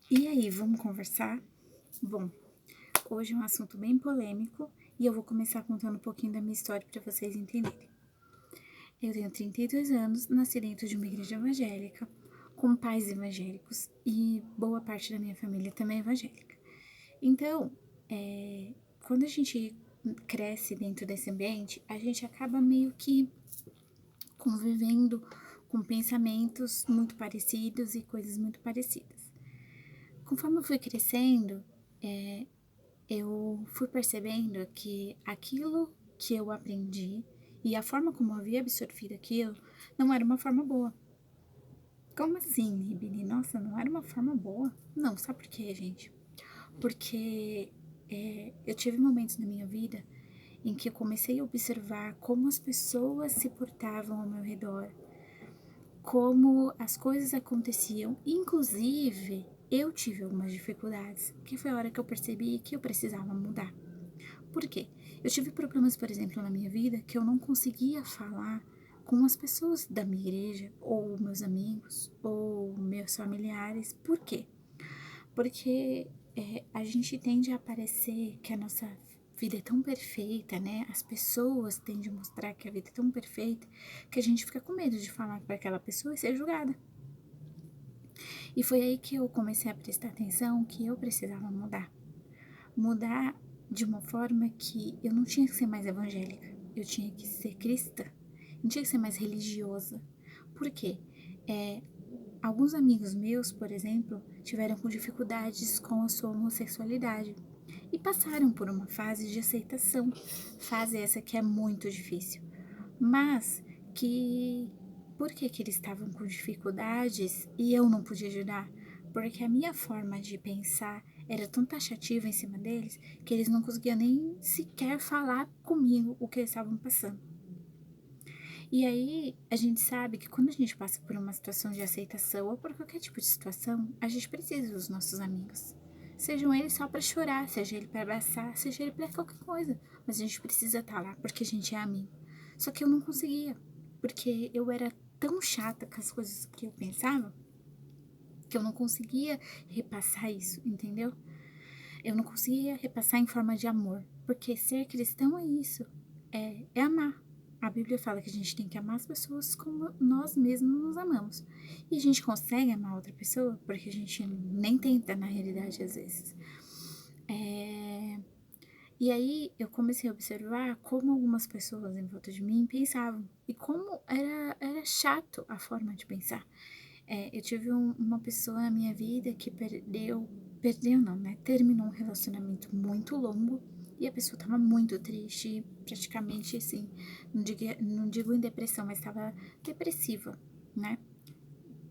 E aí, vamos conversar? Bom, hoje é um assunto bem polêmico e eu vou começar contando um pouquinho da minha história para vocês entenderem. Eu tenho 32 anos, nasci dentro de uma igreja evangélica, com pais evangélicos e boa parte da minha família também é evangélica. Então, quando a gente cresce dentro desse ambiente, a gente acaba meio que convivendo com pensamentos muito parecidos e coisas muito parecidas. Conforme eu fui crescendo, eu fui percebendo que aquilo que eu aprendi e a forma como eu havia absorvido aquilo não era uma forma boa. Como assim, Ribini? Nossa, não era uma forma boa? Não, sabe por quê, gente? Porque eu tive momentos na minha vida em que eu comecei a observar como as pessoas se portavam ao meu redor, como as coisas aconteciam, inclusive eu tive algumas dificuldades, que foi a hora que eu percebi que eu precisava mudar. Por quê? Eu tive problemas, por exemplo, na minha vida que eu não conseguia falar com as pessoas da minha igreja, ou meus amigos, ou meus familiares. Por quê? Porque a gente tende a parecer que a nossa vida é tão perfeita, né? As pessoas tendem a mostrar que a vida é tão perfeita que a gente fica com medo de falar para aquela pessoa e ser julgada. E foi aí que eu comecei a prestar atenção que eu precisava mudar. Mudar de uma forma que eu não tinha que ser mais evangélica, eu tinha que ser cristã, não tinha que ser mais religiosa. Por quê? Alguns amigos meus, por exemplo, tiveram com dificuldades com a sua homossexualidade e passaram por uma fase de aceitação, fase essa que é muito difícil, mas que por que eles estavam com dificuldades e eu não podia ajudar? Porque a minha forma de pensar era tão taxativa em cima deles que eles não conseguiam nem sequer falar comigo o que eles estavam passando. E aí, a gente sabe que quando a gente passa por uma situação de aceitação ou por qualquer tipo de situação, a gente precisa dos nossos amigos. Sejam eles só para chorar, seja ele para abraçar, seja ele para qualquer coisa. Mas a gente precisa estar lá porque a gente é amigo. Só que eu não conseguia, porque eu era tão chata com as coisas que eu pensava que eu não conseguia repassar isso, entendeu? Eu não conseguia repassar em forma de amor, porque ser cristão é isso, é amar. A Bíblia fala que a gente tem que amar as pessoas como nós mesmos nos amamos. E a gente consegue amar outra pessoa porque a gente nem tenta, na realidade, às vezes. E aí eu comecei a observar como algumas pessoas em volta de mim pensavam e como era chato a forma de pensar. Eu tive uma pessoa na minha vida que perdeu não, né? Terminou um relacionamento muito longo e a pessoa tava muito triste, praticamente assim, não digo em depressão, mas estava depressiva, né?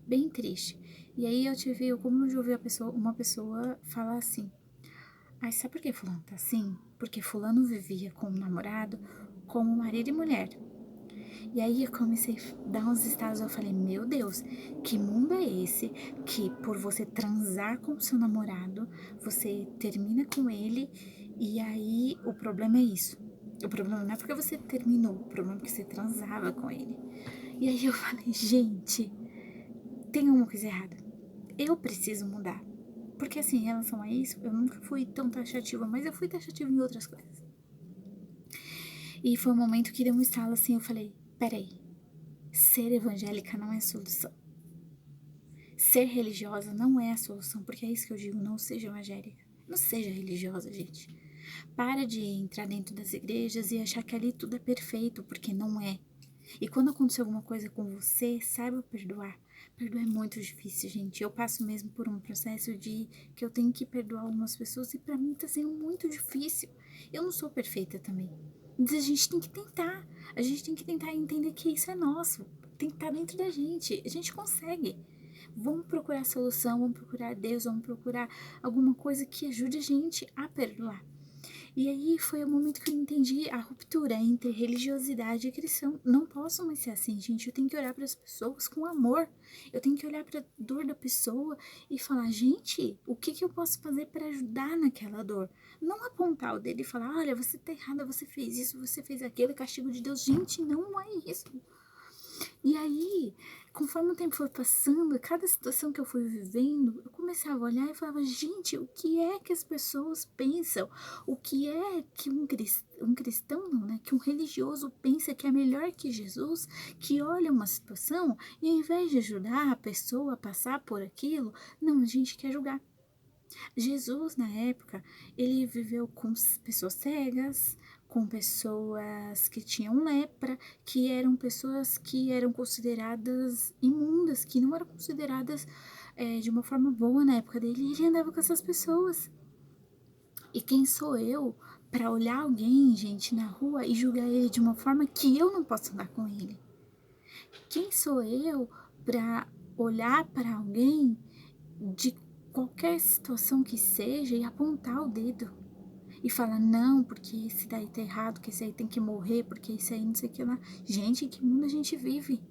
Bem triste. E aí eu tive o cúmulo de ouvir uma pessoa falar assim: ai, sabe por que fulano tá assim? Porque fulano vivia com um namorado, como marido e mulher. E aí eu comecei a dar uns estalos, eu falei, meu Deus, que mundo é esse que por você transar com seu namorado, você termina com ele e aí o problema é isso. O problema não é porque você terminou, o problema é porque você transava com ele. E aí eu falei, gente, tem alguma coisa errada. Eu preciso mudar. Porque assim, em relação a isso, eu nunca fui tão taxativa, mas eu fui taxativa em outras coisas. E foi um momento que deu um estalo assim, eu falei, peraí, ser evangélica não é solução. Ser religiosa não é a solução, porque é isso que eu digo, não seja evangélica. Não seja religiosa, gente. Para de entrar dentro das igrejas e achar que ali tudo é perfeito, porque não é. E quando acontecer alguma coisa com você, saiba perdoar. Perdoar é muito difícil, gente. Eu passo mesmo por um processo de que eu tenho que perdoar algumas pessoas e pra mim tá sendo muito difícil. Eu não sou perfeita também. Mas a gente tem que tentar. A gente tem que tentar entender que isso é nosso. Tem que estar dentro da gente. A gente consegue. Vamos procurar solução, vamos procurar Deus, vamos procurar alguma coisa que ajude a gente a perdoar. E aí foi o momento que eu entendi a ruptura entre religiosidade e cristão. Não posso mais ser assim, gente. Eu tenho que olhar para as pessoas com amor. Eu tenho que olhar para a dor da pessoa e falar, gente, o que eu posso fazer para ajudar naquela dor? Não apontar o dedo e falar, olha, você tá errada, você fez isso, você fez aquilo, é castigo de Deus. Gente, não é isso. E aí, conforme o tempo foi passando, cada situação que eu fui vivendo, eu começava a olhar e falava, gente, o que é que as pessoas pensam? O que é que um cristão não, né? Que um religioso pensa que é melhor que Jesus, que olha uma situação e ao invés de ajudar a pessoa a passar por aquilo, não, a gente quer julgar. Jesus, na época, ele viveu com pessoas cegas, com pessoas que tinham lepra, que eram pessoas que eram consideradas imundas, que não eram consideradas de uma forma boa na época dele, e ele andava com essas pessoas. E quem sou eu para olhar alguém, gente, na rua e julgar ele de uma forma que eu não posso andar com ele? Quem sou eu para olhar para alguém de qualquer situação que seja e apontar o dedo e falar, não, porque esse daí tá errado, que esse aí tem que morrer, porque esse aí não sei o que lá. Gente, em que mundo a gente vive?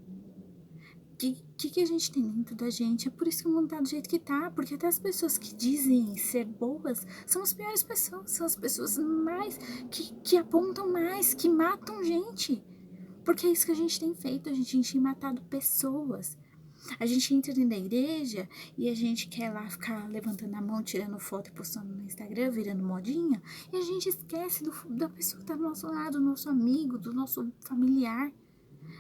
Que a gente tem dentro da gente? É por isso que o mundo tá do jeito que tá, porque até as pessoas que dizem ser boas são as piores pessoas, são as pessoas mais que apontam mais, que matam gente. Porque é isso que a gente tem feito, a gente tem matado pessoas. A gente entra dentro da igreja e a gente quer lá ficar levantando a mão, tirando foto e postando no Instagram, virando modinha, e a gente esquece da pessoa que tá do nosso lado, do nosso amigo, do nosso familiar.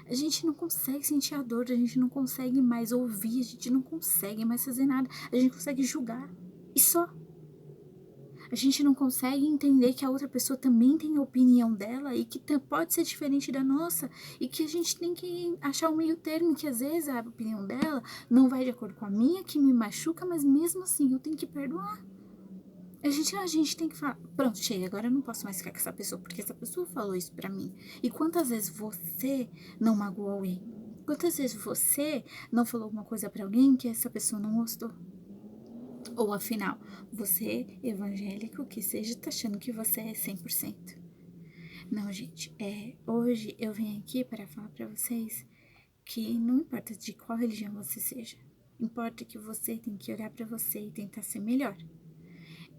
A gente não consegue sentir a dor, a gente não consegue mais ouvir, a gente não consegue mais fazer nada, a gente consegue julgar. E só. A gente não consegue entender que a outra pessoa também tem a opinião dela e que pode ser diferente da nossa e que a gente tem que achar um meio termo, que às vezes a opinião dela não vai de acordo com a minha, que me machuca, mas mesmo assim eu tenho que perdoar. A gente tem que falar, pronto, chega, agora eu não posso mais ficar com essa pessoa, porque essa pessoa falou isso pra mim. E quantas vezes você não magoou alguém? Quantas vezes você não falou alguma coisa pra alguém que essa pessoa não gostou? Ou afinal, você, evangélico que seja, tá achando que você é 100%? Não, gente, hoje eu vim aqui para falar para vocês que não importa de qual religião você seja, importa que você tem que olhar para você e tentar ser melhor.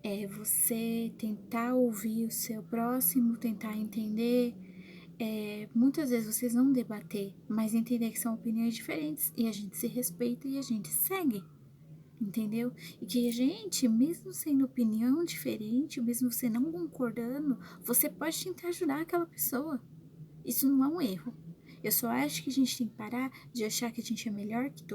É você tentar ouvir o seu próximo, tentar entender. Muitas vezes vocês não debater, mas entender que são opiniões diferentes e a gente se respeita e a gente segue. Entendeu? E que a gente, mesmo sendo opinião diferente, mesmo você não concordando, você pode tentar ajudar aquela pessoa. Isso não é um erro. Eu só acho que a gente tem que parar de achar que a gente é melhor que